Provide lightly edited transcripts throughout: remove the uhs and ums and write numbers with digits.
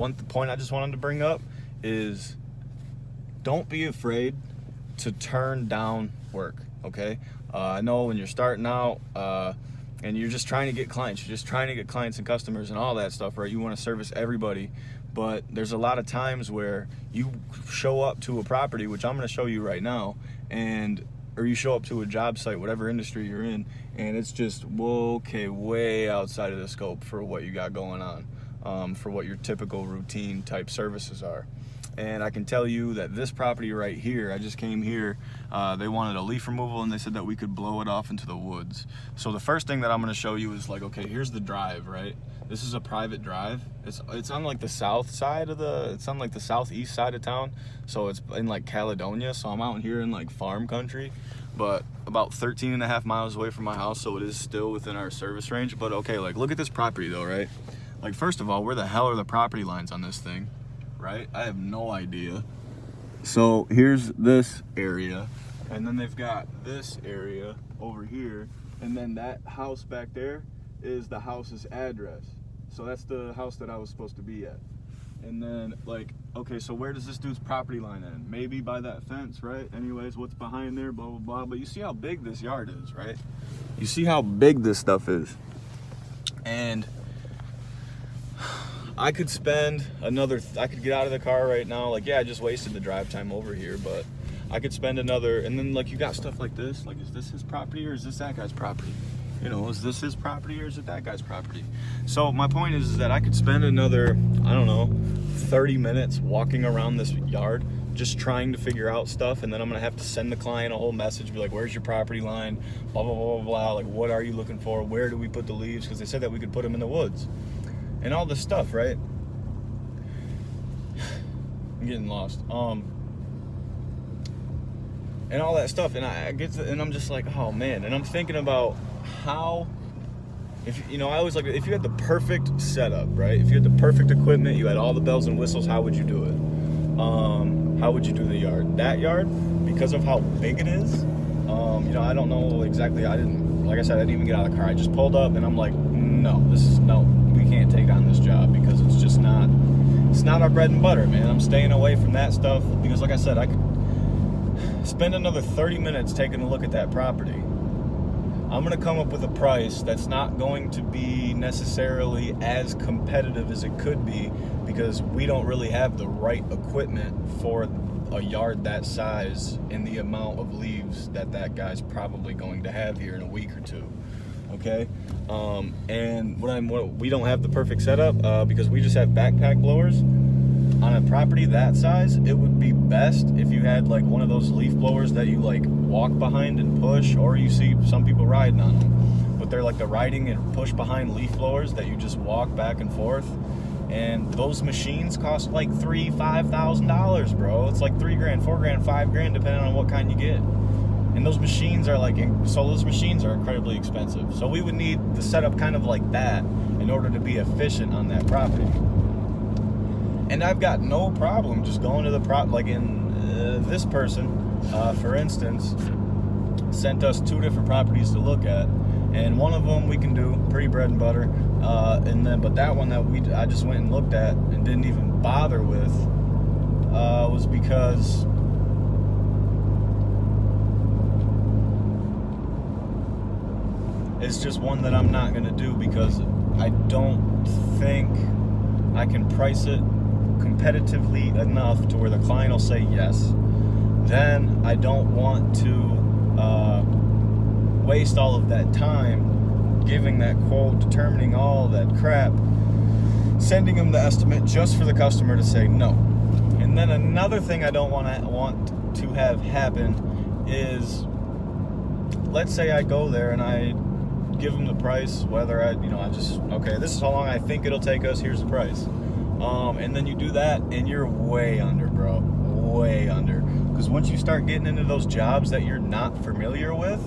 One point I just wanted to bring up is don't be afraid to turn down work, okay? I know when you're starting out and you're just trying to get clients, and customers and all that stuff, right? You want to service everybody, but there's a lot of times where you show up to a property, which I'm going to show you right now, or you show up to a job site, whatever industry you're in, and it's just, way outside of the scope for what you got going on, for what your typical routine type services are. And I can tell you that this property right here, I just came here, they wanted a leaf removal and they said that we could blow it off into the woods. So the first thing that I'm gonna show you is like, okay, here's the drive, right? This is a private drive. It's on like the south side of it's on like the southeast side of town. So it's in like Caledonia. So I'm out here in like farm country, but about 13 and a half miles away from my house. So it is still within our service range. But okay, like look at this property though, right? Like first of all, where the hell are the property lines on this thing? Right? I have no idea. So here's this area, and then they've got this area over here, and then that house back there is the house's address. So that's the house that I was supposed to be at. And then like, okay, so where does this dude's property line end? Maybe by that fence, right? Anyways, what's behind there, blah, blah, blah. But you see how big this yard is, right? You see how big this stuff is. And I could spend I could get out of the car right now. Like, yeah, I just wasted the drive time over here, but I could spend another, and then like you got stuff like this. Like, is this his property or is this that guy's property? You know, is this his property or is it that guy's property? So my point is that I could spend another, I don't know, 30 minutes walking around this yard just trying to figure out stuff, and then I'm gonna have to send the client a whole message, be like, where's your property line? Blah, blah, blah, blah, blah. Like, what are you looking for? Where do we put the leaves? Because they said that we could put them in the woods. And all this stuff, right? I'm getting lost. And all that stuff, and and I'm just like, oh man. And I'm thinking about how, if you know, I always like, if you had the perfect setup, right? If you had the perfect equipment, you had all the bells and whistles, how would you do it? How would you do the yard? That yard, because of how big it is, you know, I don't know exactly. Like I said, I didn't even get out of the car. I just pulled up, and I'm like, no, we can't take on this job because it's just not our bread and butter, man. I'm staying away from that stuff because, like I said, I could spend another 30 minutes taking a look at that property. I'm going to come up with a price that's not going to be necessarily as competitive as it could be because we don't really have the right equipment for a yard that size and the amount of leaves that guy's probably going to have here in a week or two. Okay, and we don't have the perfect setup because we just have backpack blowers. On a property that size, it would be best if you had like one of those leaf blowers that you like walk behind and push, or you see some people riding on them, but they're like the riding and push behind leaf blowers that you just walk back and forth. And those machines cost like $5,000, bro. It's like $3,000, $4,000, $5,000, depending on what kind you get. And those machines are those machines are incredibly expensive. So we would need the setup kind of like that in order to be efficient on that property. And I've got no problem just going to the like in this person, for instance, sent us 2 different properties to look at. And one of them we can do pretty bread and butter. But that one that I just went and looked at and didn't even bother with was because it's just one that I'm not going to do because I don't think I can price it competitively enough to where the client will say yes. Then I don't want to waste all of that time giving that quote, determining all that crap, sending them the estimate just for the customer to say no. And then another thing I don't want to have happen is, let's say I go there and I give them the price, whether okay, this is how long I think it'll take us, here's the price. And then you do that and you're way under, bro, way under. Because once you start getting into those jobs that you're not familiar with,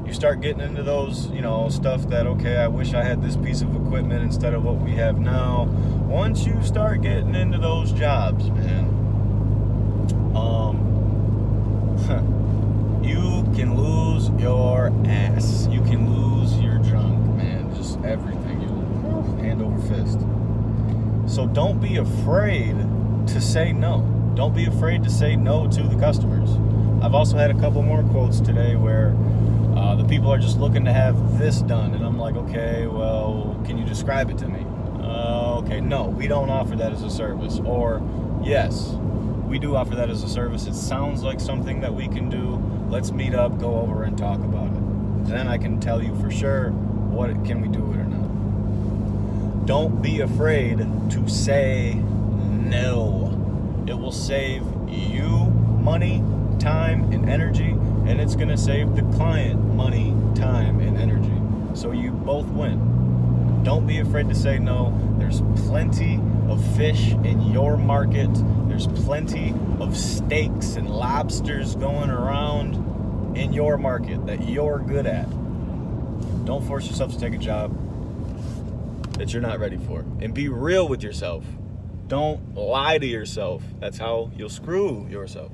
you start getting into those, stuff that, okay, I wish I had this piece of equipment instead of what we have now. Once you start getting into those jobs, man, you can lose your ass. You can lose your junk, man. Just everything. You hand over fist. So don't be afraid to say no. Don't be afraid to say no to the customers. I've also had a couple more quotes today where the people are just looking to have this done, and I'm like, okay, well, can you describe it to me? Okay, no, we don't offer that as a service. Or, yes, we do offer that as a service. It sounds like something that we can do. Let's meet up, go over and talk about it. Then I can tell you for sure can we do it or not. Don't be afraid to say no. It will save you money, time, and energy, and it's going to save the client money, time, and energy. So you both win. Don't be afraid to say no. There's plenty of fish in your market. There's plenty of steaks and lobsters going around in your market that you're good at. Don't force yourself to take a job that you're not ready for. And be real with yourself. Don't lie to yourself. That's how you'll screw yourself.